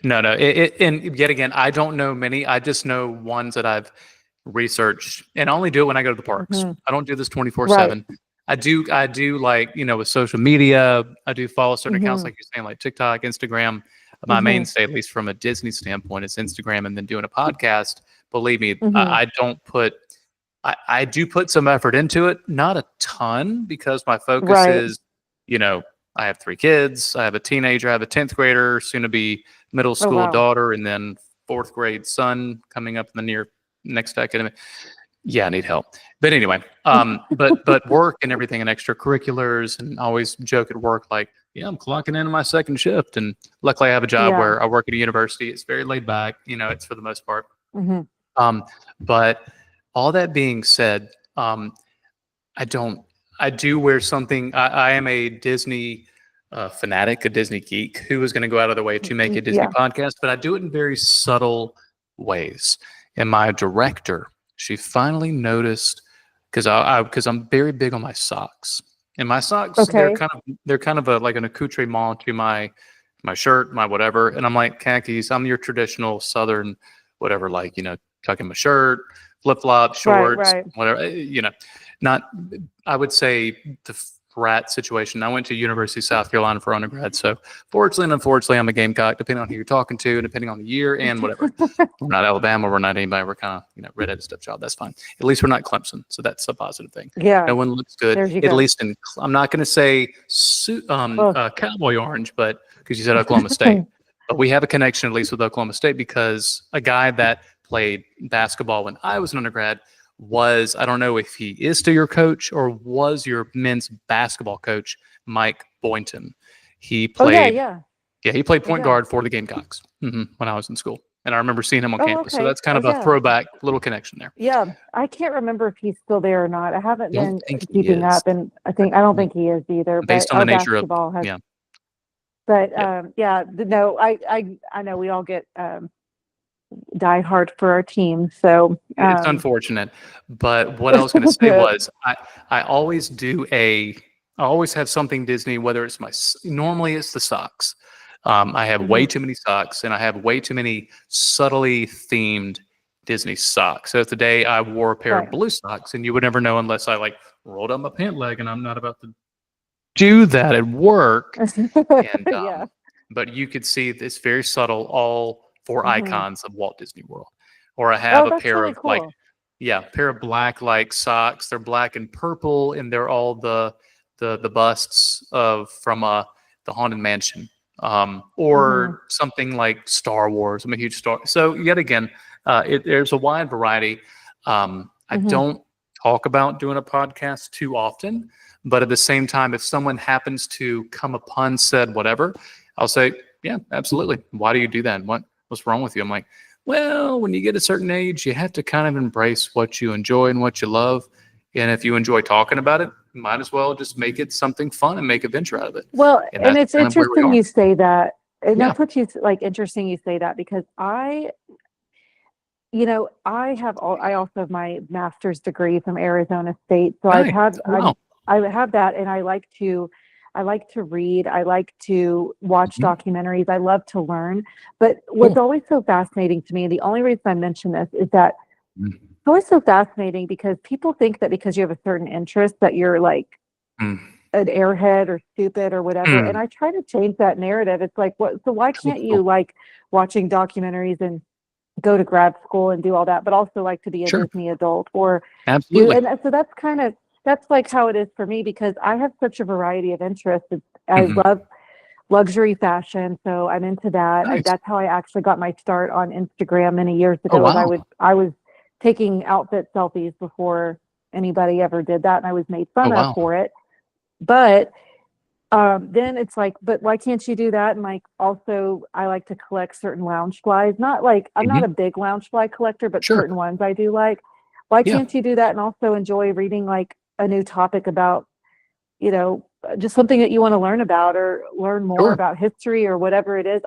no. And yet again, I don't know many. I just know ones that I've researched, and I only do it when I go to the parks. I don't do this 24/7. I do like with social media. I do follow certain accounts like you're saying, like TikTok, Instagram. My mainstay, at least from a Disney standpoint, is Instagram, and then doing a podcast. Believe me, I don't put. I do put some effort into it, not a ton, because my focus is, I have 3 kids. I have a teenager. I have a 10th grader, soon to be middle school daughter, and then 4th grade son coming up in the next decade. Yeah, I need help. But anyway, but work and everything and extracurriculars, and I always joke at work like, I'm clocking into my second shift, and luckily I have a job where I work at a university. It's very laid back, it's for the most part. But all that being said, I do wear something. I am a Disney fanatic, a Disney geek who is going to go out of the way to make a Disney podcast, but I do it in very subtle ways. And my director, she finally noticed because I'm very big on my socks, and my socks they're kind of like an accoutrement to my shirt, my whatever. And I'm like, khakis. I'm your traditional Southern whatever, like tucking my shirt, flip flops, shorts, whatever. Not. I would say the frat situation. I went to University of South Carolina for undergrad, so fortunately and unfortunately, I'm a Gamecock, depending on who you're talking to, and depending on the year and whatever. We're not Alabama, we're not anybody. We're kind of redheaded stepchild. That's fine. At least we're not Clemson, so that's a positive thing. Yeah, no one looks good. At least I'm not going to say cowboy orange, but because you said Oklahoma State, but we have a connection at least with Oklahoma State because a guy that played basketball when I was an undergrad was, I don't know if he is still your coach or was your men's basketball coach, Mike Boynton. He played, he played point guard for the Gamecocks when I was in school. And I remember seeing him on campus. So that's kind of a throwback little connection there. Yeah. I can't remember if he's still there or not. I haven't been keeping up, and I don't think he is either. Based on the nature of, But no, I know we all get die hard for our team, so it's unfortunate. But what I was going to say was I always have something Disney, whether it's normally it's the socks. I have way too many socks, and I have way too many subtly themed Disney socks. So today I wore a pair of blue socks, and you would never know unless I rolled up my pant leg, and I'm not about to do that at work. And, but you could see it's very subtle, all 4 icons of Walt Disney World. Or I have a pair of pair of black like socks. They're black and purple, and they're all the busts of from the Haunted Mansion, or something like Star Wars. I'm a huge Star. So yet again, there's a wide variety. I don't talk about doing a podcast too often, but at the same time, if someone happens to come upon said whatever, I'll say, yeah, absolutely. Why do you do that? What's wrong with you? I'm like, well, when you get a certain age, you have to kind of embrace what you enjoy and what you love. And if you enjoy talking about it, you might as well just make it something fun and make a venture out of it. Well, and it's interesting you say that. And that's what you like, interesting you say that, because I also have my master's degree from Arizona State. So I have that, and I like to read. I like to watch documentaries. I love to learn. But what's always so fascinating to me, and the only reason I mention this is that it's always so fascinating because people think that because you have a certain interest that you're like an airhead or stupid or whatever. And I try to change that narrative. It's like, so why can't you like watching documentaries and go to grad school and do all that, but also like to be a Disney adult or absolutely. And so that's like how it is for me, because I have such a variety of interests. I love luxury fashion, so I'm into that. Nice. That's how I actually got my start on Instagram many years ago. Oh, wow. I was taking outfit selfies before anybody ever did that, and I was made fun of for it. But then it's like, but why can't you do that? And like, also, I like to collect certain lounge flies. Not like, I'm not a big lounge fly collector, but certain ones I do like. Why can't you do that and also enjoy reading like a new topic about, just something that you want to learn about or learn more about history or whatever it is?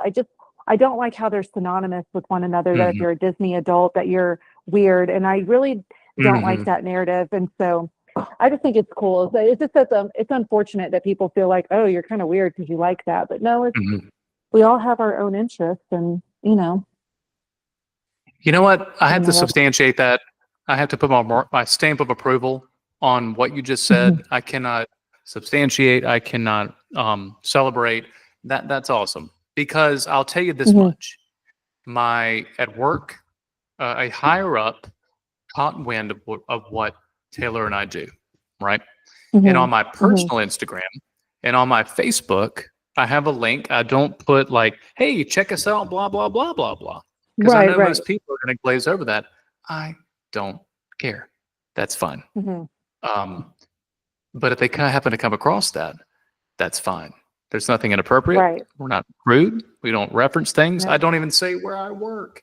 I don't like how they're synonymous with one another, that if you're a Disney adult, that you're weird. And I really don't like that narrative. And so I just think it's cool. It's just that it's unfortunate that people feel like, oh, you're kind of weird because you like that. But no, we all have our own interests, and You know what? I have to substantiate that. I have to put my stamp of approval on what you just said. I cannot substantiate. I cannot celebrate. That's awesome. Because I'll tell you this much: at work, a higher up caught wind of what Taylor and I do, right? And on my personal Instagram and on my Facebook, I have a link. I don't put like, hey, check us out, blah, blah, blah, blah, blah. Because I know most people are going to glaze over that. I don't care. That's fine. But if they kind of happen to come across that, that's fine. There's nothing inappropriate. We're not rude. We don't reference things. I don't even say where I work.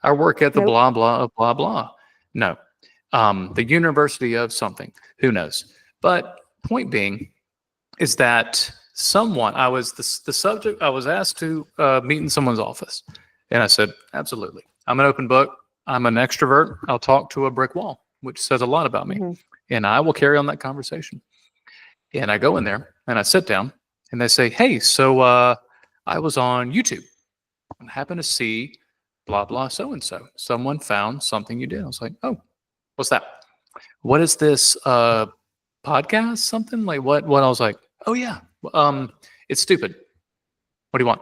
I work at the blah, blah of blah, blah. No. The university of something. Who knows? But point being is that I was the subject. I was asked to meet in someone's office. And I said, absolutely. I'm an open book. I'm an extrovert. I'll talk to a brick wall, which says a lot about me. And I will carry on that conversation. And I go in there and I sit down and they say, hey, so I was on YouTube and happened to see blah, blah, so-and-so. Someone found something you did. I was like, oh, what's that? What is this podcast? Something like what? I was like, oh yeah, it's stupid. What do you want?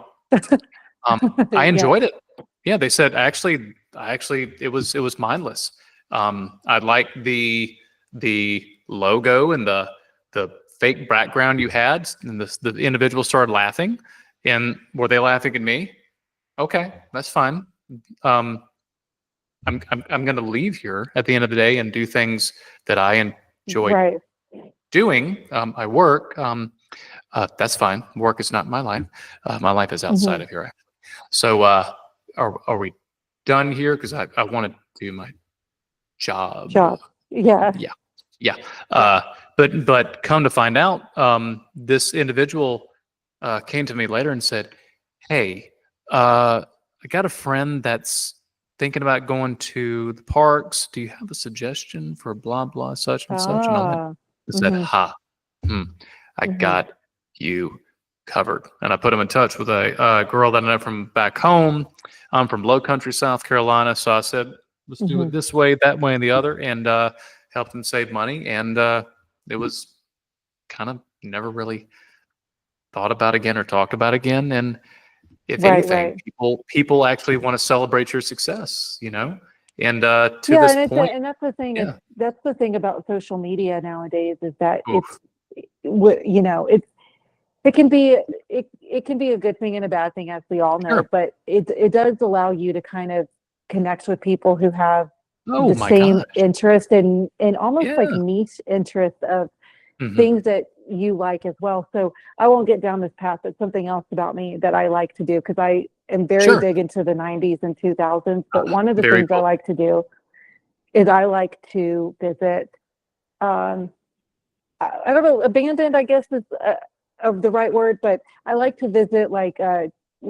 I enjoyed it. Yeah, they said actually, it was mindless. I liked the logo and the fake background you had, and the individual started laughing. And were they laughing at me? Okay, that's fine. I'm going to leave here at the end of the day and do things that I enjoy doing. I work. That's fine. Work is not my life. My life is outside of here, actually. So are we done here? Because I want to do my job. Yeah. But come to find out, this individual came to me later and said, hey, I got a friend that's thinking about going to the parks. Do you have a suggestion for blah, blah, such and such? And I said, I got you covered. And I put him in touch with a girl that I know from back home. I'm from Low Country, South Carolina. So I said, let's do it this way, that way, and the other, and helped him save money. And it was kind of never really thought about again or talked about again. And if anything, people actually want to celebrate your success, And to this point, and that's the thing. yeah. That's the thing about social media nowadays is that Oof. it can be it can be a good thing and a bad thing, as we all know. Sure. But it does allow you to kind of connect with people who have Oh the my same gosh. interest and almost like Yeah. niche interest of Mhm. things that you like as well. So I won't get down this path, but something else about me that I like to do, because I am very Sure. big into the 90s and 2000s. But one of the Very things I cool. like to do is I like to visit, I don't know, abandoned, I guess is of the right word, but I like to visit like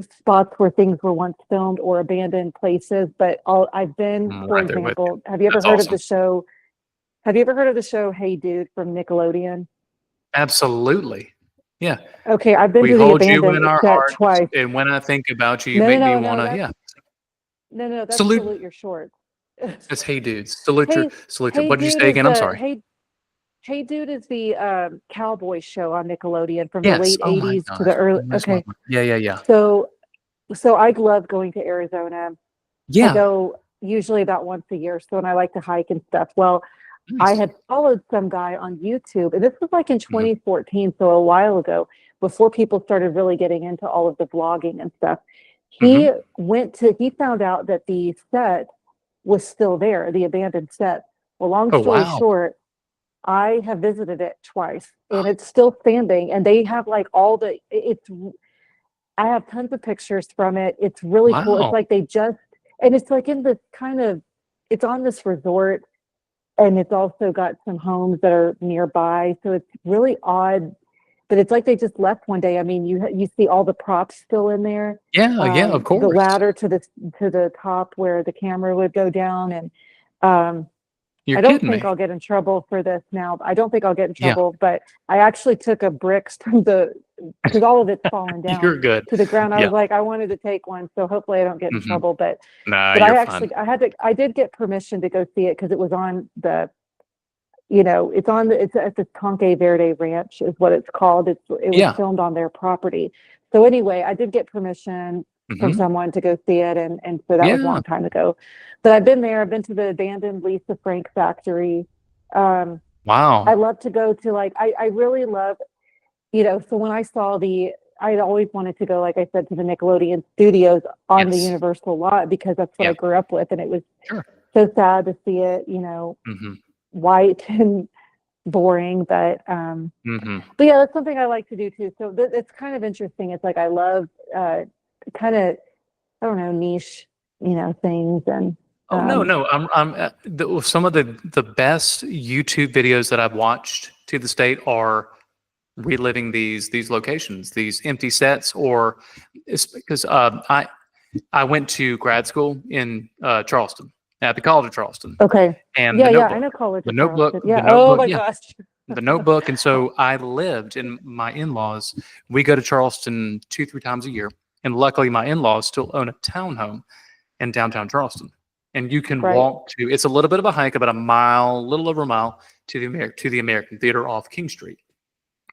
spots where things were once filmed or abandoned places. But I've been, I'm for right there with you. example, have you ever That's heard of awesome. the show? Have you ever heard of the show Hey Dude from Nickelodeon? Absolutely. Yeah. Okay, I've been We to the hold you abandoned in our set hearts, twice. and when I think about you, you No, no, make me no, no, wanna, that's yeah. no, that's Salute. Salute Your Shorts. It's Hey Dudes. Salute your Hey, salute your Hey what did you Dude say is again? I'm the sorry. Hey Dude is the cowboy show on Nickelodeon from the Yes. late Oh my 80s to gosh. the early. That's one Okay, of my yeah, yeah, yeah. so I love going to Arizona. I Yeah. go usually about once a year, so and I like to hike and stuff. Well, I Nice. had followed some guy on YouTube, and this was like in Mhm. 2014, so a while ago, before people started really getting into all of the vlogging and stuff. Mhm. He found out that the set was still there, the abandoned set. Well, long Oh, story wow. short, I have visited it twice and it's still standing, and they have like I have tons of pictures from it. It's really cool. It's Wow. like and it's like in this kind of, it's on this resort, and it's also got some homes that are nearby. So it's really odd, but it's like they just left one day. I mean, you see all the props still in there. Yeah, yeah, of The course. ladder to the top where the camera would go down, and You're I don't kidding think me. I'll get in trouble for this now. I don't think I'll get in Yeah. trouble, but I actually took a bricks from because all of it's fallen down You're good. to the ground. I Yeah. was like, I wanted to take one, so hopefully I don't get in Mhm. trouble. Nah, But you're fine. I did get permission to go see it because it was on it's at the Conque Verde Ranch is what it's called. It was Yeah. filmed on their property. So anyway, I did get permission from Mhm. someone to go see it, and so that was a Yeah. long time ago. But I've been there. I've been to the abandoned Lisa Frank factory. I Wow. love to go to I really love, so when I always wanted to go, like I said, to the Nickelodeon studios on the Yes. Universal lot because that's what I Yeah. grew up with, and it was Sure. so sad to see it, Mhm. white and boring, Mhm. but yeah, that's something I like to do too. So it's kind of interesting. It's like I love kind of, I don't know, niche, things, and Oh, no, no. Some of the best YouTube videos that I've watched to this date are reliving these locations, these empty sets, or it's because I went to grad school in Charleston at the College of Charleston, okay, and yeah, I know College The of Notebook, Charleston. The Yeah. Oh Notebook, my yeah, gosh. The Notebook, and so I lived in my in-laws. We go to Charleston 2, 3 times a year, and luckily my in-laws still own a townhome in downtown Charleston, and you can Right. walk to. It's a little bit of a hike, about a mile, little over a mile to the American Theater off King Street.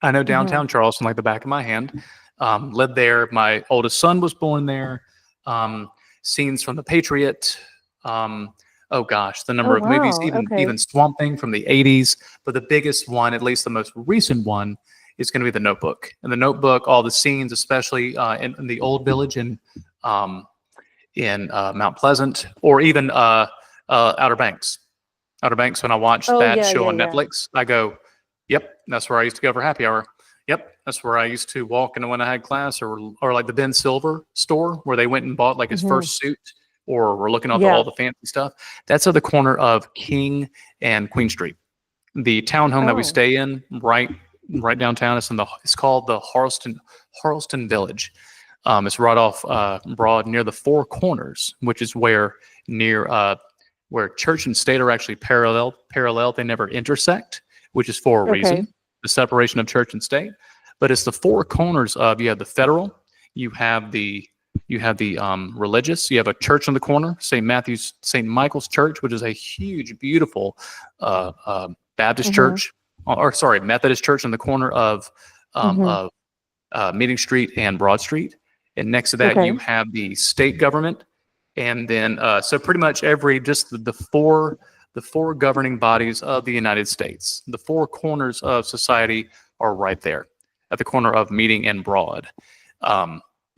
I know Hmm. downtown Charleston like the back of my hand. Lived there. My oldest son was born there. Um, Scenes from The Patriot. Oh gosh, the Oh number of movies, wow. even Okay. Swamp Thing from the '80s. But the biggest one, at least the most recent one, is going to be The Notebook. And The Notebook, all the scenes, especially in the old village um, in Mount Pleasant, or even Outer Banks. Outer Banks. When I watched Oh that yeah, show yeah, on yeah. Netflix, I go, "Yep, that's where I used to go for happy hour. Yep, that's where I used to walk in when I had class, or like the Ben Silver store where they went and bought like his Hmm. first suit, or we're looking at all Yeah. the fancy stuff. That's at the corner of King and Queen Street. The townhome that we Oh. stay in, right downtown, it's called the Harleston Village. It's right off Broad near the Four Corners, which is where church and state are actually parallel. They never intersect, which is for a Okay. reason, the separation of church and state. But it's the four corners of, you have the federal, you have the religious, you have a church on the corner, St. Michael's Church, which is a huge, beautiful Baptist Hmm. church, or sorry, Methodist church on the corner of um, Hmm. of Meeting Street and Broad Street. And next to that, Okay. you have the state government, And then so pretty much just the four governing bodies of the United States, the four corners of society are right there at the corner of Meeting and Broad.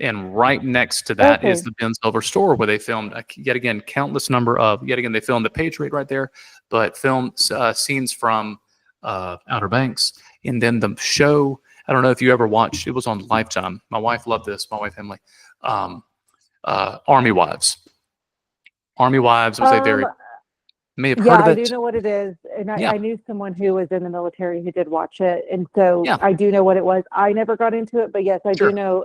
And right next to that is the Ben Silver store where they filmed yet again they filmed the Patriot right there, but filmed scenes from Outer Banks. And then the show, I don't know if you ever watched, it was on Lifetime. My wife loved this, my wife Emily. Army Wives. Army Wives was a very, may have heard of it. I do know what it is. And I knew someone who was in the military who did watch it. And so I do know what it was. I never got into it, but yes, I do know.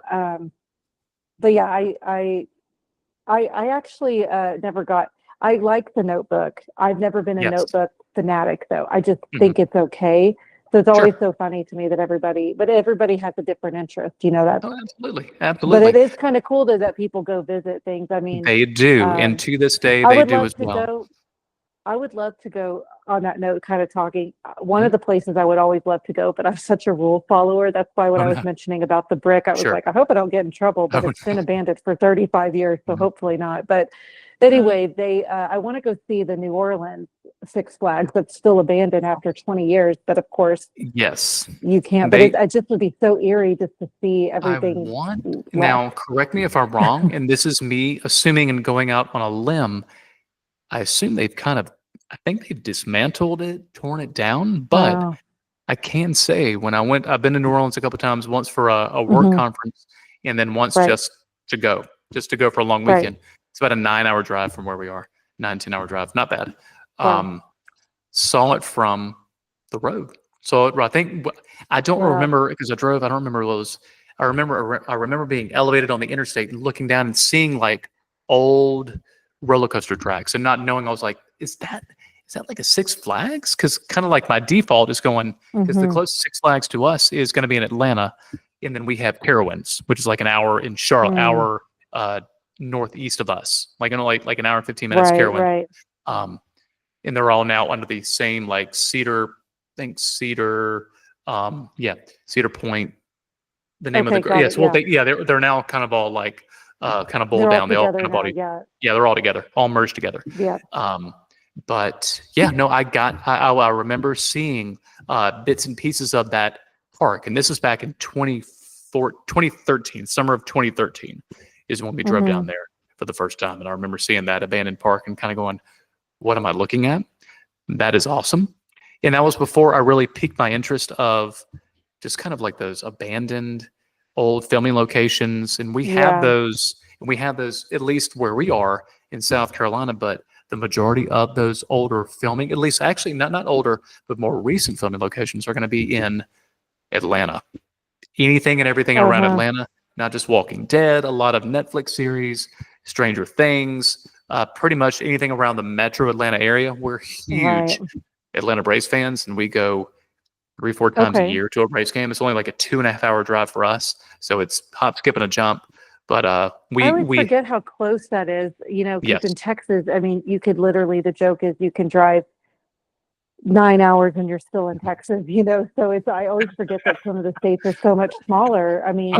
But yeah, I actually never got, I like The Notebook. I've never been a Notebook fanatic though. I just think it's okay. So it's always so funny to me that everybody has a different interest, you know that. Oh, absolutely. But it is kind of cool though that people go visit things. I mean, they do, and to this day they do as well. I would love to go on that note, kind of talking. One of the places I would always love to go, but I'm such a rule follower. That's why when I was mentioning about the brick, I was like, I hope I don't get in trouble, but it's been abandoned for 35 years, so hopefully not. But anyway, I want to go see the New Orleans Six Flags that's still abandoned after 20 years. But of course, you can't. But it just would be so eerie just to see everything. Now, correct me if I'm wrong, and this is me assuming and going out on a limb. I assume I think they've dismantled it, torn it down, but I can say I've been to New Orleans a couple times, once for a work conference, and then once just to go for a long weekend. It's about a 9-hour drive from where we are, 10-hour drive, not bad. Saw it from the road. So I think, I don't remember because I drove, I don't remember what it was. I remember being elevated on the interstate and looking down and seeing like old roller coaster tracks and not knowing. I was like, is that like a Six Flags? Because kind of like my default is going, because the closest Six Flags to us is going to be in Atlanta, and then we have Carowinds, which is like an hour in Charlotte, northeast of us, like an hour and 15 minutes. Carowinds, and they're all now under the same like Cedar Point, the name of the they're now kind of all like kind of boiled down. They all kind of they're all together, all merged together. But I remember seeing bits and pieces of that park, and this is back in 2013, summer of 2013 is when we drove down there for the first time, and I remember seeing that abandoned park and kind of going, what am I looking at? That is awesome. And that was before I really piqued my interest of just kind of like those abandoned old filming locations. And we have those at least where we are in South Carolina, but the majority of those older filming, at least actually not older, but more recent filming locations are going to be in Atlanta. Anything and everything around Atlanta, not just Walking Dead, a lot of Netflix series, Stranger Things, pretty much anything around the metro Atlanta area. We're huge Atlanta Braves fans, and we go 3-4 times a year to a Braves game. It's only like a 2.5-hour drive for us, so it's hop, skip, and a jump. But I always forget how close that is. You know, in Texas, I mean, you could literally, the joke is you can drive 9 hours and you're still in Texas, you know, so I always forget that some of the states are so much smaller. I mean,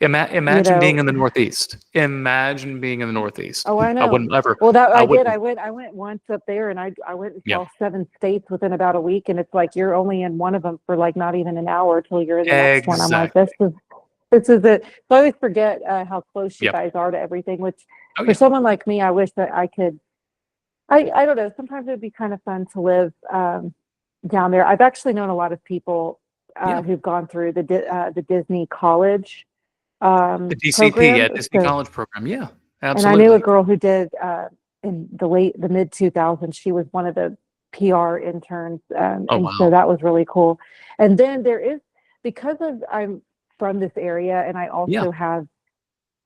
imagine being in the Northeast. Imagine being in the Northeast. Oh, I know. I wouldn't ever. Well, I went once up there, and I went and saw 7 states within about a week, and it's like you're only in one of them for like not even an hour till you're in the next one. I'm like, this is it. So I always forget how close you guys are to everything. Which for someone like me, I wish that I could. I don't know. Sometimes it would be kind of fun to live down there. I've actually known a lot of people who've gone through the Disney College. The DCP, Disney College program. Yeah, absolutely. And I knew a girl who did in the mid 2000s. She was one of the PR interns, so that was really cool. And then there is, because I'm from this area, and I also have,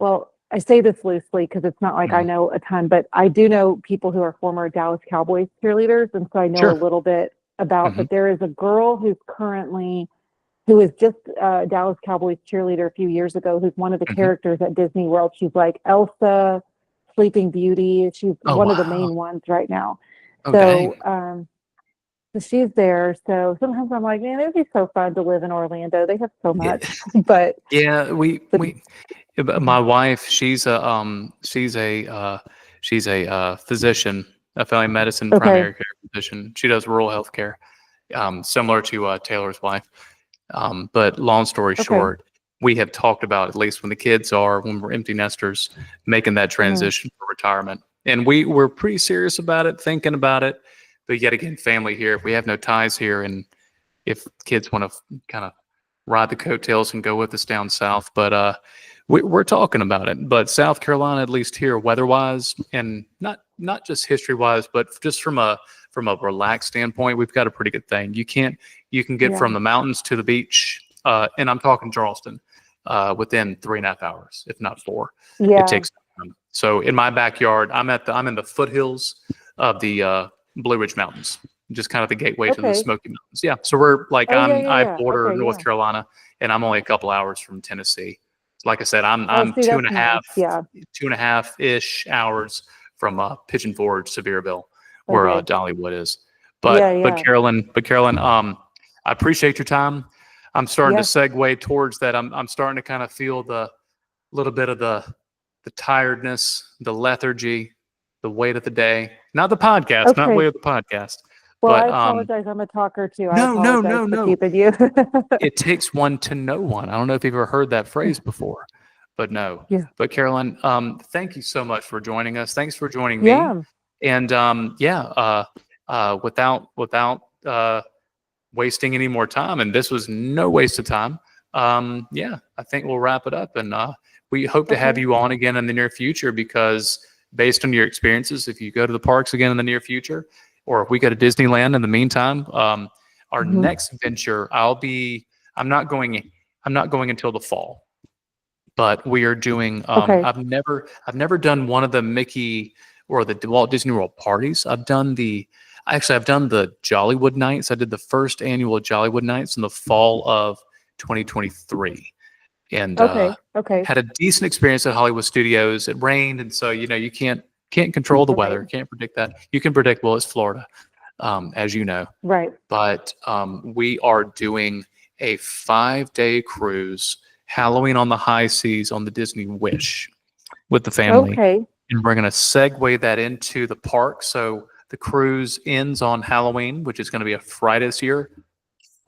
well, I say this loosely because it's not like I know a ton, but I do know people who are former Dallas Cowboys cheerleaders, and so I know a little bit about. But there is a girl who was just a Dallas Cowboys cheerleader a few years ago, who's one of the characters at Disney World. She's like Elsa, Sleeping Beauty. She's one of the main ones right now. So she's there. So sometimes I'm like, man, it'd be so fun to live in Orlando. They have so much. But my wife, she's a She's a physician, a family medicine Okay. primary care physician. She does rural health care, similar to Taylor's wife. But long story short, we have talked about, at least when the kids are, when we're empty nesters, making that transition for retirement. And we're pretty serious about it, thinking about it. But yet again, family here, if we have no ties here, and if kids want to kind of ride the coattails and go with us down south. But we're talking about it. But South Carolina, at least here, weather-wise, and not just history-wise, but just from a relaxed standpoint, we've got a pretty good thing. You can get from the mountains to the beach, and I'm talking Charleston, within 3.5 hours, if not 4. Yeah. It takes time. So in my backyard, I'm in the foothills of the Blue Ridge Mountains, just kind of the gateway to the Smoky Mountains. Yeah. So we're like, I border North Carolina, and I'm only a couple hours from Tennessee. So like I said, I'm 2.5-ish hours from Pigeon Forge, Sevierville, where Dollywood is. But Carolyn, I appreciate your time. I'm starting to segue towards that. I'm starting to kind of feel the little bit of the tiredness, the lethargy, the weight of the day. Not the podcast, not weight of the podcast. Well, but, I apologize. I'm a talker too. No. For keeping you. It takes one to know one. I don't know if you've ever heard that phrase before, but no. Yeah. But Carolyn, thank you so much for joining us. Thanks for joining me. Yeah. And without wasting any more time, and this was no waste of time. I think we'll wrap it up, and we hope to have you on again in the near future, because based on your experiences, if you go to the parks again in the near future, or if we go to Disneyland in the meantime, our next venture, I'm not going until the fall, but we are doing, I've never done one of the Mickey or the Walt Disney World parties. I've done the Jollywood Nights. I did the first annual Jollywood Nights in the fall of 2023. And had a decent experience at Hollywood Studios. It rained, and so you can't control the weather, can't predict that. You can predict, well, it's Florida, as you know. Right. But we are doing a 5-day cruise, Halloween on the high seas on the Disney Wish, with the family. Okay. And we're going to segue that into the park. So the cruise ends on Halloween, which is going to be a Friday this year,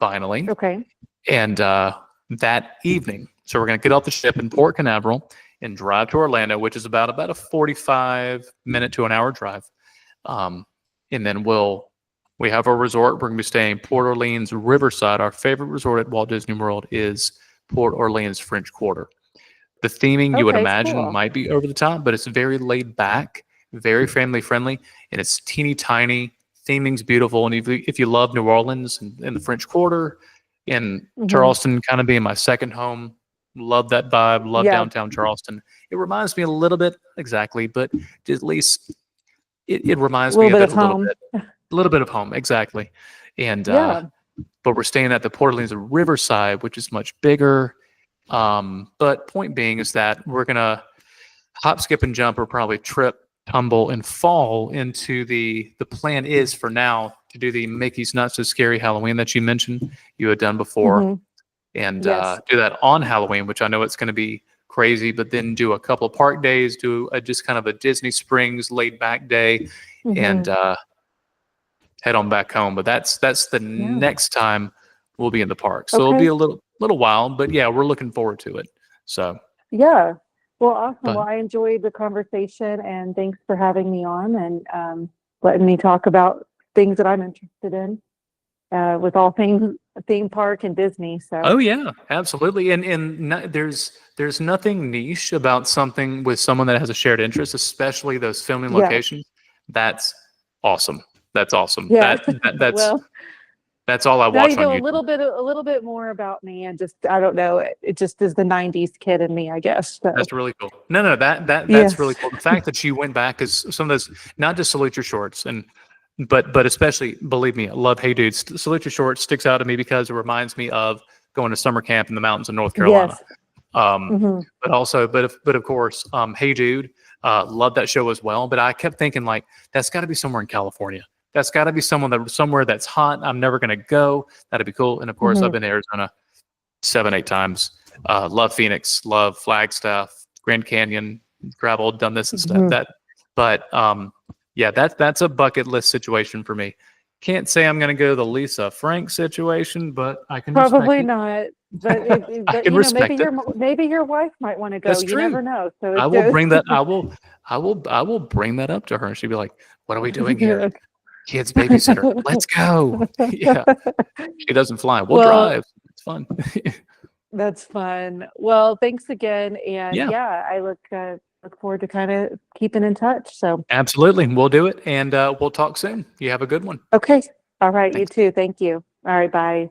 finally. Okay. And that evening, so we're going to get off the ship in Port Canaveral and drive to Orlando, which is about a 45-minute to an hour drive. And then we have a resort. We're going to be staying in Port Orleans Riverside. Our favorite resort at Walt Disney World is Port Orleans French Quarter. The theming, you would imagine, might be over the top, but it's very laid back, very family friendly, and it's teeny tiny. Theming's beautiful. And if you love New Orleans and the French Quarter, and Charleston kind of being my second home, love that vibe, love downtown Charleston. It reminds me a little bit, exactly, but at least it reminds me of it a little bit of home, exactly. And but we're staying at the Port Orleans Riverside, which is much bigger. But point being is that we're gonna hop, skip, and jump, or probably trip, tumble, and fall into the plan is for now to do the Mickey's Not So Scary Halloween that you mentioned you had done before, and do that on Halloween, which I know it's going to be crazy, but then do a couple of park days, do just kind of a Disney Springs laid back day, and head on back home. But that's the next time we'll be in the park. So it'll be a little while, but yeah, we're looking forward to it. So yeah. Well, awesome. Well, I enjoyed the conversation, and thanks for having me on and letting me talk about things that I'm interested in with all things theme park and Disney. So. Oh yeah, absolutely. And there's nothing niche about something with someone that has a shared interest, especially those filming locations. That's awesome. That's awesome. Yeah. That's well, that's all I watch now you know on YouTube. a little bit more about me, and just I don't know. It just is the '90s kid in me, I guess. So. That's really cool. No, that's really cool. The fact that you went back is some of those. Not just Salute Your Shorts, but especially, believe me, I love Hey Dudes. Salute Your Shorts sticks out to me because it reminds me of going to summer camp in the mountains of North Carolina. Yes. But of course, Hey Dude, love that show as well. But I kept thinking, like, that's got to be somewhere in California. That's got to be somewhere that's hot. I'm never going to go. That'd be cool. And of course, I've been to Arizona 7-8 times. Love Phoenix. Love Flagstaff, Grand Canyon, gravel. Done this and stuff. But yeah, that's a bucket list situation for me. Can't say I'm going to go the Lisa Frank situation, but I can Probably respect not. But I but can respect it. maybe your wife might want to go. That's You true. never know. So I will bring that. I will bring that up to her, and she'll be like, "What are we doing here? Kids babysitter. Let's go." Yeah, she doesn't fly. We'll Well, drive. It's fun. that's fun. Well, thanks again, and Yeah, yeah, I look forward to kind of keeping in touch. So, absolutely. We'll do it, and we'll talk soon. You have a good one. okay, all right, you Thanks. too. Thank you. All right, bye.